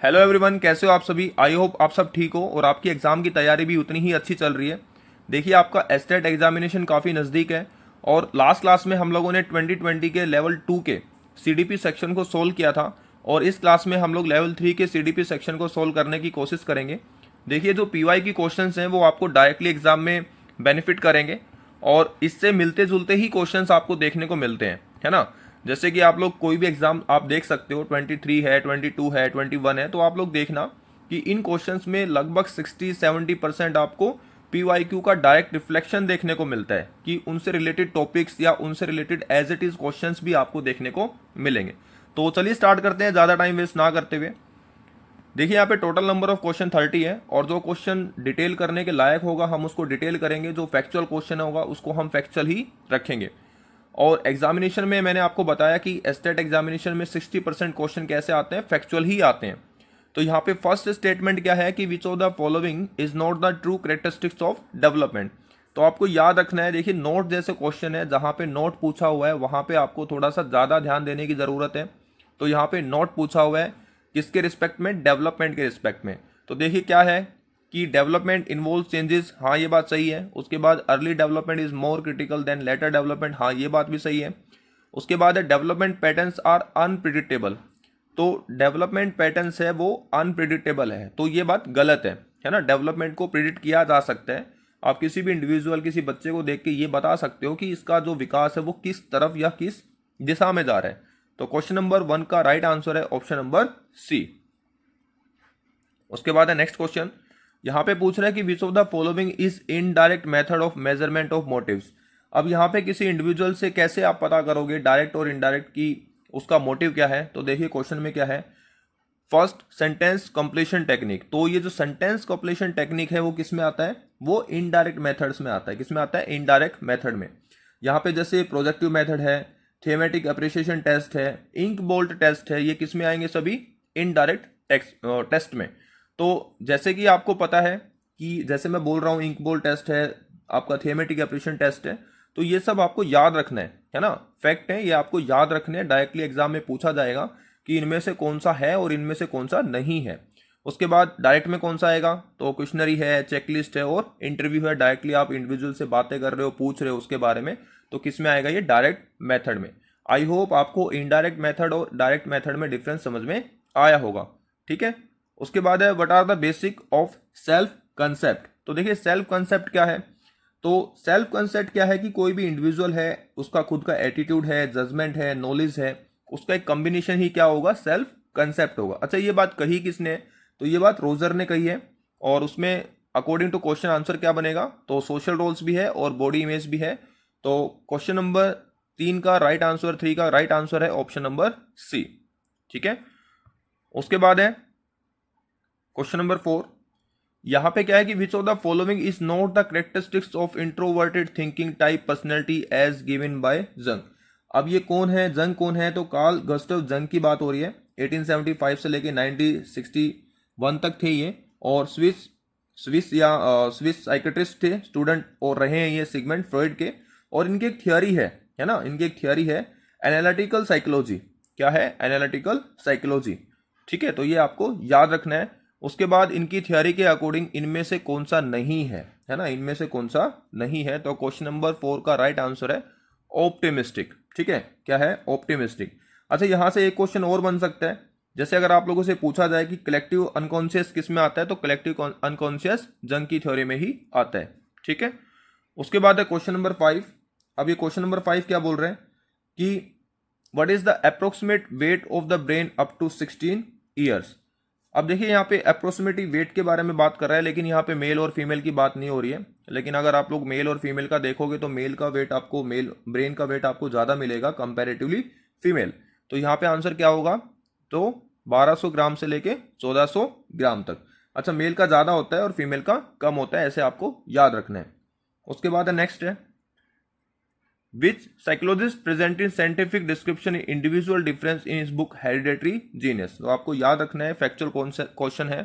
Hello everyone, कैसे हो आप सभी। आई होप आप सब ठीक हो और आपकी एग्ज़ाम की तैयारी भी उतनी ही अच्छी चल रही है। देखिए, आपका एस्टेट एग्जामिनेशन काफ़ी नज़दीक है और लास्ट क्लास में हम लोगों ने 2020 के लेवल 2 के सीडीपी सेक्शन को सोल्व किया था और इस क्लास में हम लोग लेवल 3 के सीडीपी सेक्शन को सोल्व करने की कोशिश करेंगे। देखिए, जो पीवाई की क्वेश्चंस हैं वो आपको डायरेक्टली एग्जाम में बेनिफिट करेंगे और इससे मिलते जुलते ही क्वेश्चंस आपको देखने को मिलते हैं, है ना। जैसे कि आप लोग कोई भी एग्जाम आप देख सकते हो, 23 है, 22 है, 21 है, तो आप लोग देखना कि इन क्वेश्चंस में लगभग 60-70% आपको पीवाईक्यू का डायरेक्ट रिफ्लेक्शन देखने को मिलता है कि उनसे रिलेटेड टॉपिक्स या उनसे related as it is questions भी आपको देखने को मिलेंगे। तो चलिए स्टार्ट करते हैं ज़्यादा टाइम वेस्ट ना करते हुए। देखिए, यहाँ पे टोटल नंबर ऑफ क्वेश्चन 30 है और जो क्वेश्चन डिटेल करने के लायक होगा हम उसको डिटेल करेंगे, जो फैक्चुअल क्वेश्चन होगा उसको हम फैक्चुअल ही रखेंगे। और एग्जामिनेशन में मैंने आपको बताया कि एस्टेट एग्जामिनेशन में 60% क्वेश्चन कैसे आते हैं, फैक्चुअल ही आते हैं। तो यहाँ पे फर्स्ट स्टेटमेंट क्या है कि which of the following is not the true characteristics of development. तो आपको याद रखना है, देखिए नोट जैसे क्वेश्चन है, जहाँ पे नोट पूछा हुआ है वहाँ पे आपको थोड़ा सा ज़्यादा ध्यान देने की ज़रूरत है। तो यहाँ पे नोट पूछा हुआ है किसके रिस्पेक्ट में, डेवलपमेंट के रिस्पेक्ट में। तो देखिए क्या है कि डेवलपमेंट इन्वॉल्व चेंजेस, हाँ ये बात सही है। उसके बाद early development is more critical than later development, हाँ ये बात भी सही है। उसके बाद है डेवलपमेंट पैटर्न्स आर अनप्रिडिक्टेबल। तो डेवलपमेंट पैटर्न्स है वो अनप्रिडिक्टेबल है, तो ये बात गलत है ना। डेवलपमेंट को प्रिडिक्ट किया जा सकता है। आप किसी भी इंडिविजुअल, किसी बच्चे को देख के ये बता सकते हो कि इसका जो विकास है वो किस तरफ या किस दिशा में जा रहा है। तो क्वेश्चन नंबर 1 का राइट आंसर है ऑप्शन नंबर सी। उसके बाद है नेक्स्ट क्वेश्चन। यहाँ पे पूछ रहा है कि which of the following is indirect method of measurement of motives. अब यहाँ पे किसी इंडिविजुअल से कैसे आप पता करोगे डायरेक्ट और इनडायरेक्ट की उसका मोटिव क्या है। तो देखिए क्वेश्चन में क्या है, फर्स्ट सेंटेंस कंप्लीशन टेक्निक। तो ये जो सेंटेंस कंप्लीशन टेक्निक है वो किस में आता है, वो इनडायरेक्ट मेथड्स में आता है। किस में आता है, इनडायरेक्ट मेथड में। यहाँ पे जैसे प्रोजेक्टिव मेथड है, थेमेटिक अप्रिसिएशन टेस्ट है, इंक बोल्ट टेस्ट है, ये किस में आएंगे, सभी इनडायरेक्ट टेस्ट में। तो जैसे कि आपको पता है कि जैसे मैं बोल रहा हूँ इंक बोल्ट टेस्ट है, आपका थेमेटिक एप्रिसिएशन टेस्ट है, तो ये सब आपको याद रखना है ना। फैक्ट है, ये आपको याद रखने हैं, डायरेक्टली एग्जाम में पूछा जाएगा कि इनमें से कौन सा है और इनमें से कौन सा नहीं है। उसके बाद डायरेक्ट में कौन सा आएगा, तो क्वेश्चनरी है, चेकलिस्ट है और इंटरव्यू है। डायरेक्टली आप इंडिविजुअल से बातें कर रहे हो, पूछ रहे हो उसके बारे में, तो किस में आएगा, ये डायरेक्ट मेथड में। आई होप आपको इनडायरेक्ट मेथड और डायरेक्ट मेथड में डिफरेंस समझ में आया होगा, ठीक है। उसके बाद है what are the basic of self concept. तो देखिए सेल्फ कंसेप्ट क्या है, तो सेल्फ कंसेप्ट क्या है कि कोई भी इंडिविजुअल है, उसका खुद का एटीट्यूड है, जजमेंट है, नॉलेज है, उसका एक कॉम्बिनेशन ही क्या होगा, सेल्फ कंसेप्ट होगा। अच्छा, ये बात कही किसने, तो ये बात रोजर ने कही है और उसमें अकॉर्डिंग टू क्वेश्चन आंसर क्या बनेगा, तो सोशल रोल्स भी है और बॉडी इमेज भी है। तो क्वेश्चन नंबर 3 का राइट आंसर, 3 का राइट आंसर है ऑप्शन नंबर सी, ठीक है। उसके बाद है क्वेश्चन नंबर 4। यहां पे क्या है कि which of the following is not the characteristics of introverted thinking type personality as given by Jung. अब ये कौन है, जंग कौन है, तो कार्ल गुस्ताव जंग की बात हो रही है। 1875 से लेके 1961 तक थे ये, और स्विस साइकेट्रिस्ट थे, स्टूडेंट और रहे हैं ये सिगमंड फ्रॉइड के। और इनकी एक थियोरी है ना, इनकी एक थियोरी है एनालिटिकल साइकोलॉजी। क्या है, एनालिटिकल साइकोलॉजी, ठीक है। तो ये आपको याद रखना है। उसके बाद इनकी थियोरी के अकॉर्डिंग इनमें से कौन सा नहीं है ना, इनमें से कौन सा नहीं है। तो क्वेश्चन नंबर 4 का राइट आंसर है ऑप्टिमिस्टिक, ठीक है। क्या है, ऑप्टिमिस्टिक। अच्छा, यहां से एक क्वेश्चन और बन सकता है, जैसे अगर आप लोगों से पूछा जाए कि कलेक्टिव अनकॉन्शियस किस में आता है, तो कलेक्टिव अनकॉन्शियस जंग की थ्योरी में ही आता है, ठीक है। उसके बाद है क्वेश्चन नंबर 5। अब ये क्वेश्चन नंबर 5 क्या बोल रहे हैं कि what is the approximate weight of the brain up to 16 years. अब देखिए यहाँ पे अप्रोक्सीमेटली वेट के बारे में बात कर रहा है, लेकिन यहाँ पे मेल और फीमेल की बात नहीं हो रही है। लेकिन अगर आप लोग मेल और फीमेल का देखोगे तो मेल का वेट आपको, मेल ब्रेन का वेट आपको ज़्यादा मिलेगा कंपैरेटिवली फीमेल। तो यहाँ पे आंसर क्या होगा, तो 1200 ग्राम से लेके 1400 ग्राम तक। अच्छा, मेल का ज़्यादा होता है और फीमेल का कम होता है, ऐसे आपको याद रखना है। उसके बाद नेक्स्ट है which psychologist presented scientific description in individual difference in his book hereditary genius। तो आपको याद रखना है, फैक्चुअल क्वेश्चन है,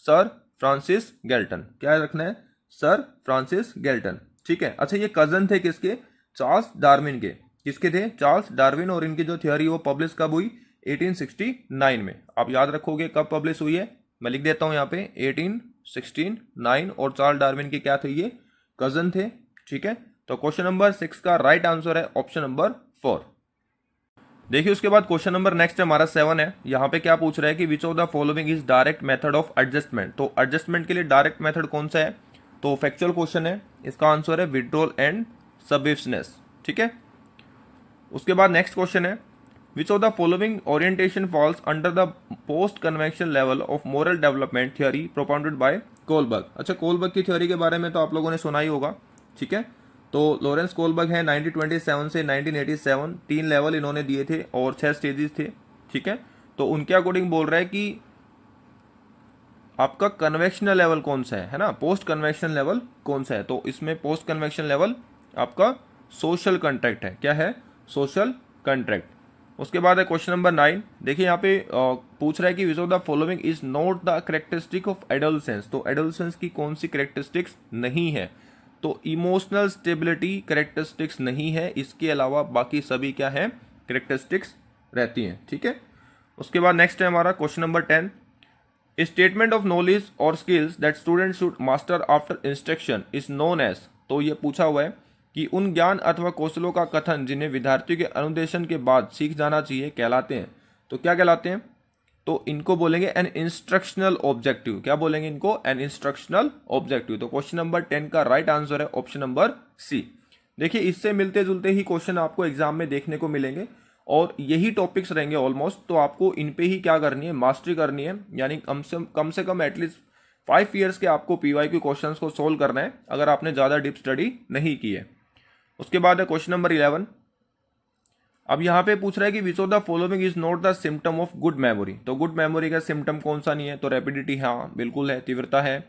सर फ्रांसिस गैल्टन। क्या रखना है, सर फ्रांसिस गैल्टन, ठीक है। अच्छा, ये कजन थे किसके, चार्ल्स डार्विन के। किसके थे, चार्ल्स डार्विन। और इनकी जो थ्योरी वो पब्लिश कब हुई, 1869 में। आप याद रखोगे कब पब्लिश हुई है, मैं लिख देता हूं यहाँ पे 1869, और चार्ल्स डार्विन के क्या थे, ये कजन थे। ठीक है, तो क्वेश्चन नंबर 6 का राइट आंसर है ऑप्शन नंबर 4। देखिए उसके बाद क्वेश्चन नंबर नेक्स्ट हमारा 7 है। यहाँ पे क्या पूछ रहा है कि which of the following is direct method of adjustment. तो एडजस्टमेंट के लिए डायरेक्ट मेथड कौन सा है, तो फैक्चुअल क्वेश्चन है, इसका आंसर है विड्रॉल एंड सबमिशनेस। ठीक है, उसके बाद नेक्स्ट क्वेश्चन है which of the following orientation falls under the post convention level of moral development theory propounded bye Kohlberg. अच्छा, कोलबर्ग की थ्योरी के बारे में तो आप लोगों ने सुना ही होगा। ठीक है, तो लॉरेंस कोलबर्ग है 1927 से 1987, 3 लेवल इन्होंने दिए थे और 6 स्टेजेस थे। ठीक है, तो उनके अकॉर्डिंग बोल रहा है कि आपका कन्वेक्शनल लेवल कौन सा है ना, पोस्ट कन्वेक्शन लेवल कौन सा है। तो इसमें पोस्ट कन्वेक्शन लेवल आपका सोशल कॉन्ट्रैक्ट है। क्या है, सोशल कॉन्ट्रैक्ट। उसके बाद है क्वेश्चन नंबर 9। देखिए यहाँ पे पूछ रहा है कि which of the following is not the characteristic of adolescence. तो एडोलसेंस की कौन सी कैरेक्टरिस्टिक्स नहीं है, तो इमोशनल स्टेबिलिटी कैरेक्टरिस्टिक्स नहीं है, इसके अलावा बाकी सभी क्या है, कैरेक्टरिस्टिक्स रहती हैं। ठीक है, उसके बाद नेक्स्ट है हमारा question number 10। Statement of knowledge और skills that student should master after instruction is known as. तो ये पूछा हुआ है कि उन ज्ञान अथवा कौशलों का कथन जिन्हें विद्यार्थियों के अनुदेशन के बाद सीख जाना चाहिए कहलाते हैं। तो क्या कहलाते हैं, तो इनको बोलेंगे एन इंस्ट्रक्शनल ऑब्जेक्टिव। क्या बोलेंगे इनको, एन इंस्ट्रक्शनल ऑब्जेक्टिव। तो क्वेश्चन नंबर 10 का राइट आंसर है ऑप्शन नंबर सी। देखिए इससे मिलते जुलते ही क्वेश्चन आपको एग्जाम में देखने को मिलेंगे और यही टॉपिक्स रहेंगे ऑलमोस्ट। तो आपको इन पे ही क्या करनी है, मास्टरी करनी है, यानी कम से कम एटलीस्ट 5 ईयर्स के आपको पीवाईक्यू क्वेश्चंस को सोल्व करना है अगर आपने ज़्यादा डीप स्टडी नहीं की है। उसके बाद है क्वेश्चन नंबर 11। अब यहाँ पे पूछ रहा है कि which of the following is not the symptom of good memory. तो गुड मेमोरी का सिम्टम कौन सा नहीं है, तो रैपिडिटी हाँ बिल्कुल है, तीव्रता है।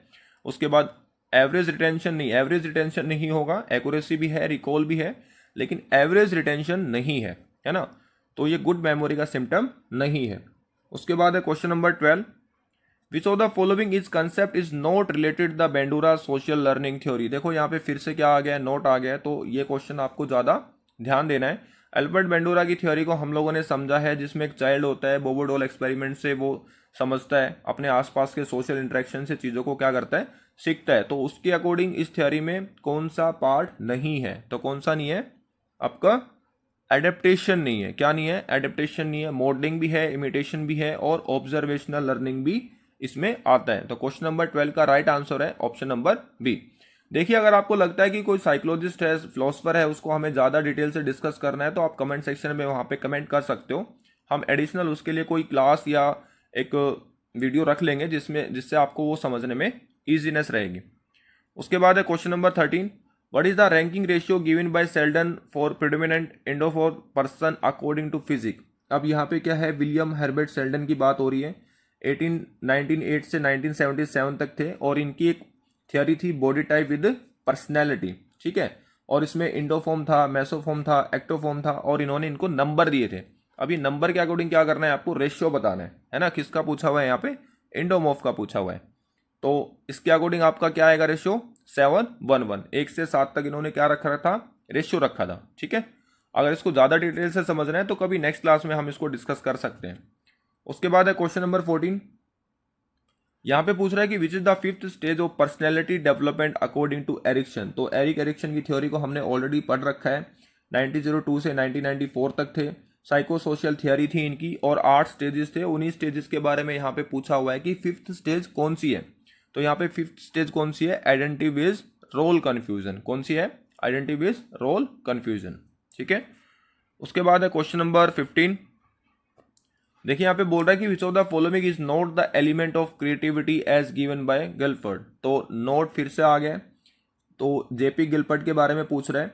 उसके बाद एवरेज रिटेंशन नहीं, एवरेज रिटेंशन नहीं होगा, एक्यूरेसी भी है, रिकॉल भी है, लेकिन एवरेज रिटेंशन नहीं है ना, तो ये गुड मेमोरी का सिम्टम नहीं है। उसके बाद है question number 12। Which of the following is concept is not related the Bandura social learning theory. देखो यहाँ पे फिर से क्या आ गया है, नोट आ गया है, तो ये क्वेश्चन आपको ज़्यादा ध्यान देना है। अल्बर्ट बेंडूरा की थ्योरी को हम लोगों ने समझा है, जिसमें एक चाइल्ड होता है, बोबो डॉल एक्सपेरिमेंट से वो समझता है, अपने आसपास के सोशल इंटरेक्शन से चीज़ों को क्या करता है, सीखता है। तो उसके अकॉर्डिंग इस थ्योरी में कौन सा पार्ट नहीं है, तो कौन सा नहीं है आपका, एडेप्टेशन नहीं है। क्या नहीं है, एडेप्टेशन नहीं है। मॉडलिंग भी है, इमिटेशन भी है और ऑब्जर्वेशनल लर्निंग भी इसमें आता है। तो क्वेश्चन नंबर 12 का राइट आंसर है ऑप्शन नंबर बी। देखिए अगर आपको लगता है कि कोई साइकोलॉजिस्ट है, फिलोसफर है, उसको हमें ज़्यादा डिटेल से डिस्कस करना है तो आप कमेंट सेक्शन में वहाँ पे कमेंट कर सकते हो। हम एडिशनल उसके लिए कोई क्लास या एक वीडियो रख लेंगे जिससे आपको वो समझने में ईजीनेस रहेगी। उसके बाद है question number 13। What is the ranking ratio given by Sheldon for predominant endomorph person according to physics. अब यहाँ पे क्या है, विलियम हर्बर्ट सेल्डन की बात हो रही है। 1908 से 1977 तक थे और इनकी एक थियरी थी बॉडी टाइप विद पर्सनैलिटी। ठीक है, और इसमें इंडोफॉर्म था, मेसोफॉर्म था, एक्टोफॉर्म था और इन्होंने इनको नंबर दिए थे। अभी नंबर के अकॉर्डिंग क्या करना है, आपको रेशियो बताना है ना। किसका पूछा हुआ है यहाँ पे, इंडोमॉर्फ का पूछा हुआ है। तो इसके अकॉर्डिंग आपका क्या आएगा रेशियो, 7:1:1। 1 से 7 तक इन्होंने क्या रखा था, रेशियो रखा था। ठीक है, अगर इसको ज़्यादा डिटेल से समझना है तो कभी नेक्स्ट क्लास में हम इसको डिस्कस कर सकते हैं। उसके बाद है क्वेश्चन नंबर 14। यहाँ पे पूछ रहा है कि which is the 5th stage of personality development according to Erikson. तो एरिक एरिक्सन की थ्योरी को हमने ऑलरेडी पढ़ रखा है, 1902 से 1994 तक थे। साइको सोशल थियरी थी इनकी और 8 स्टेजेस थे। उन्हीं स्टेजेस के बारे में यहाँ पे पूछा हुआ है कि 5th स्टेज कौन सी है। तो यहाँ पे 5th स्टेज कौन सी है, आइडेंटिटी बेस्ड रोल कन्फ्यूजन। कौन सी है, आइडेंटिटी बेस्ड रोल कन्फ्यूजन। ठीक है, उसके बाद है क्वेश्चन नंबर 15। देखिए यहाँ पे बोल रहा है कि which of the following is not the element of creativity as given by Guilford. तो नोट फिर से आ गया, तो जेपी गिलफर्ड के बारे में पूछ रहा है।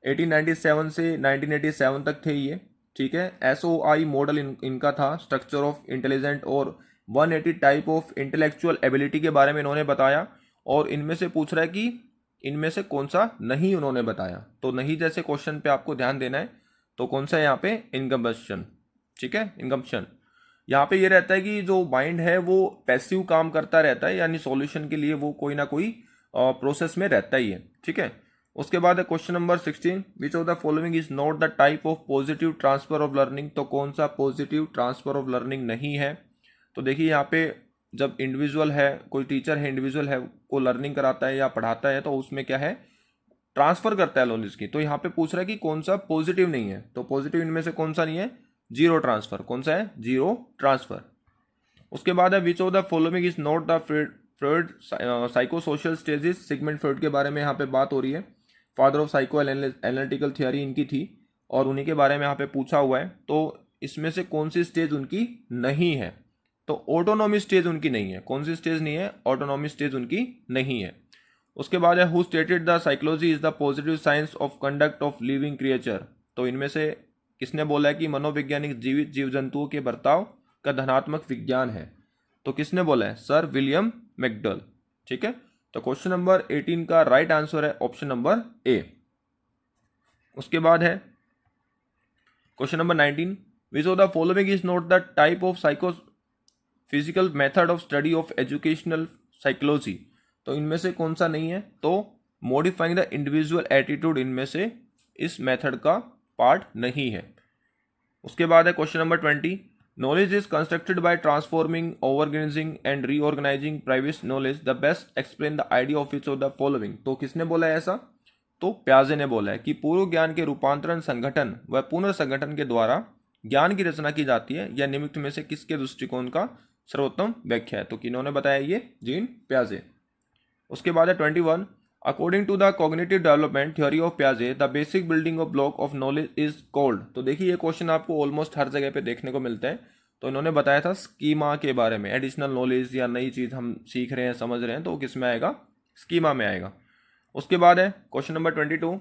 1897 से 1987 तक थे ये। ठीक है, SOI मॉडल इनका था, स्ट्रक्चर ऑफ इंटेलिजेंट, और 180 टाइप ऑफ इंटेलेक्चुअल एबिलिटी के बारे में इन्होंने बताया। और इनमें से पूछ रहा है कि इनमें से कौन सा नहीं उन्होंने बताया। तो नहीं जैसे क्वेश्चन पे आपको ध्यान देना है। तो कौन सा है यहाँ पे, इनकम्बशन। ठीक है, इनकम्बशन। यहाँ पे ये रहता है कि जो माइंड है वो पैसिव काम करता रहता है, यानी सॉल्यूशन के लिए वो कोई ना कोई प्रोसेस में रहता ही है। ठीक है, उसके बाद है question number 16, which of the following is not the type of positive transfer of learning. तो कौन सा पॉजिटिव ट्रांसफर ऑफ लर्निंग नहीं है। तो देखिए यहाँ पे जब इंडिविजुअल है, कोई टीचर है इंडिविजुअल है को लर्निंग कराता है या पढ़ाता है तो उसमें क्या है, ट्रांसफर करता है नॉलेज की। तो यहाँ पे पूछ रहा है कि कौन सा पॉजिटिव नहीं है। तो पॉजिटिव इनमें से कौन सा नहीं है, जीरो ट्रांसफर। कौन सा है, जीरो ट्रांसफर। उसके बाद है which of the following is not the Freud psycho social stages. Sigmund Freud के बारे में यहाँ पे बात हो रही है, father of psycho analytical theory इनकी थी और उन्हीं के बारे में यहाँ पे पूछा हुआ है। तो इसमें से कौन सी स्टेज उनकी नहीं है, तो ऑटोनॉमी स्टेज उनकी नहीं है। कौन सी स्टेज नहीं है, ऑटोनॉमी स्टेज उनकी नहीं है। उसके बाद है who stated the psychology is the positive science of conduct of living creature. तो इनमें से किसने बोला है कि मनोवैज्ञानिक जीवित जीव जंतुओं के बर्ताव का धनात्मक विज्ञान है। तो किसने बोला है, सर विलियम मैकडल। ठीक है, तो क्वेश्चन नंबर 18 का राइट आंसर है ऑप्शन नंबर ए। उसके बाद है question number 19, which of the following is not the type of psycho physical method of study of educational psychology. तो इनमें से कौन सा नहीं है, तो मॉडिफाइंग द इंडिविजुअल एटीट्यूड इनमें से इस मेथड का पार्ट नहीं है। उसके बाद है question number 20, knowledge is constructed by transforming organizing and reorganizing private knowledge the best explain the idea of each of the following. तो किसने बोला है ऐसा, तो प्याजे ने बोला है कि पूर्व ज्ञान के रूपांतरण, संगठन व पुनर्संगठन के द्वारा ज्ञान की रचना की जाती है। या निम्न में से किसके दृष्टिकोण का सर्वोत्तम व्याख्या है। तो किन्होंने बताया, ये जीन प्याजे। उसके बाद है 21, according to the cognitive development theory of प्याजे the basic building of block of knowledge is called. तो देखिए ये क्वेश्चन आपको ऑलमोस्ट हर जगह पे देखने को मिलता है। तो इन्होंने बताया था स्कीमा के बारे में, एडिशनल नॉलेज या नई चीज़ हम सीख रहे हैं समझ रहे हैं तो किस में आएगा, स्कीमा में आएगा। उसके बाद है क्वेश्चन नंबर 22,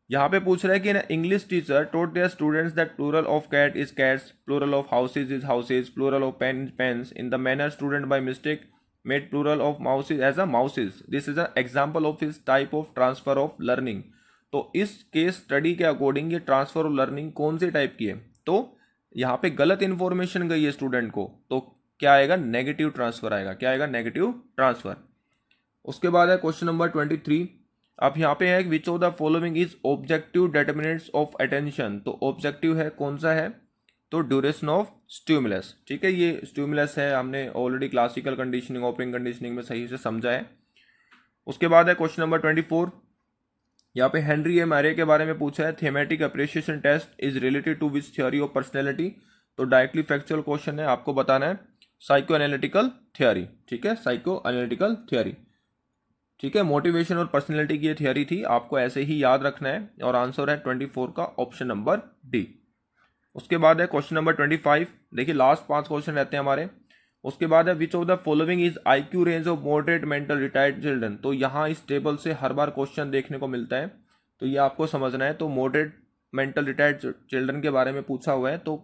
यहाँ पे पूछ रहा है कि English teacher taught their students that plural of cat is cats, plural of houses is houses, plural of pen is pens. In the manner student by mistake made plural of mouses as a mouses. This is an example of his type of transfer of learning. तो इस case study के according ये transfer of learning कौन से type की है, तो यहाँ पे गलत इन्फॉर्मेशन गई है स्टूडेंट को, तो क्या आएगा, नेगेटिव ट्रांसफर आएगा। क्या आएगा, नेगेटिव ट्रांसफर। उसके बाद है क्वेश्चन नंबर 23, अब यहाँ पे है which of the following is objective determinants of attention. तो ऑब्जेक्टिव है कौन सा है, तो ड्यूरेशन ऑफ स्टिमुलस। ठीक है, ये स्टिमुलस है, हमने already classical conditioning operating conditioning में सही से समझा है। उसके बाद है क्वेश्चन नंबर 24, यहाँ पे हेनरी ए मैरे के बारे में पूछा है, thematic apperception test is related to which theory of personality. तो डायरेक्टली फैक्चुअल क्वेश्चन है, आपको बताना है साइको एनालिटिकल थियोरी। ठीक है, साइको एनालिटिकल थियोरी। ठीक है, मोटिवेशन और पर्सनैलिटी की ये थियोरी थी, आपको ऐसे ही याद रखना है और आंसर है 24 का ऑप्शन नंबर डी। उसके बाद है क्वेश्चन नंबर 25, देखिए लास्ट 5 क्वेश्चन रहते हैं हमारे। उसके बाद है which of the following is IQ range of moderate mental retired children. तो यहाँ इस टेबल से हर बार क्वेश्चन देखने को मिलता है, तो ये आपको समझना है। तो मॉडरेट मेंटल रिटायर्ड चिल्ड्रन के बारे में पूछा हुआ है, तो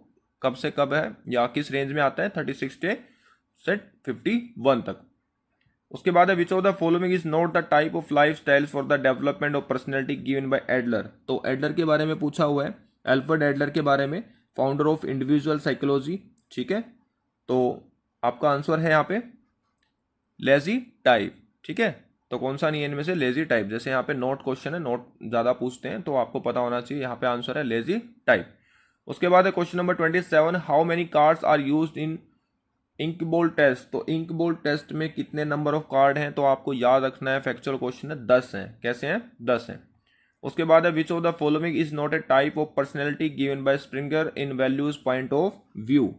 कब से कब है या किस रेंज में आता है, 36 से 51 तक। उसके बाद है which of the following is not the type of life style for the development of personality given bye Adler. तो एडलर के बारे में पूछा हुआ है, अल्फ्रेड एडलर के बारे में, फाउंडर ऑफ इंडिविजुअल साइकोलॉजी। ठीक है, तो आपका आंसर है यहाँ पे लेजी टाइप। ठीक है, तो कौन सा नहीं है इनमें से, लेजी टाइप। जैसे यहाँ पे नोट क्वेश्चन है, नोट ज़्यादा पूछते हैं तो आपको पता होना चाहिए, यहाँ पे आंसर है लेजी टाइप। उसके बाद है question number 27, how many cards are used in ink blot test. तो इंक बोल्ड टेस्ट में कितने नंबर ऑफ कार्ड हैं, तो आपको याद रखना है, फैक्चुअल क्वेश्चन है, 10 हैं। कैसे हैं, 10 हैं। उसके बाद है which of the following is not a type of personality given by Springer in values point of view.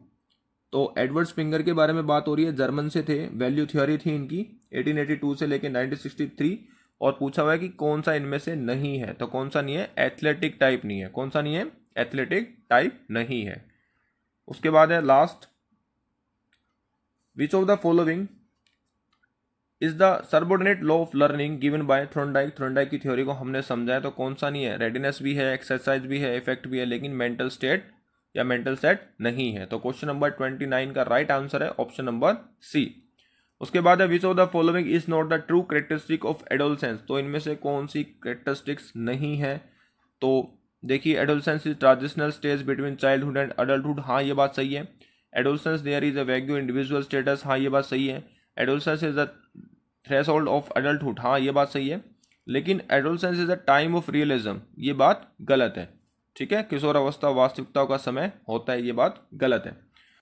तो एडवर्ड स्प्रिंगर के बारे में बात हो रही है, जर्मन से थे, वैल्यू थ्योरी थी इनकी 1882 से लेकर 1963, और पूछा हुआ है कि कौन सा इनमें से नहीं है। तो कौन सा नहीं है, एथलेटिक टाइप नहीं है। कौन सा नहीं है, एथलेटिक टाइप नहीं है। उसके बाद है last, which of the following is the subordinate law of learning given by Thorndike. Thorndike की थ्योरी को हमने समझा है, तो कौन सा नहीं है, रेडीनेस भी है, एक्सरसाइज भी है, इफेक्ट भी है, लेकिन मेंटल स्टेट या मेंटल सेट नहीं है। तो क्वेश्चन नंबर 29 का राइट आंसर है ऑप्शन नंबर सी। उसके बाद है which of the following is not the true characteristic of adolescence. तो इनमें से कौन सी कैरेक्टरिस्टिक्स नहीं है, तो देखिए adolescence is transitional stage between childhood and adulthood. हाँ ये बात सही है। Adolescence there is a vague individual status. हाँ ये बात सही है। Adolescence is the threshold of adulthood. हाँ ये बात सही है। लेकिन adolescence is a time of realism, ये बात गलत है। ठीक है, किशोरावस्था वास्तविकता का समय होता है, ये बात गलत है।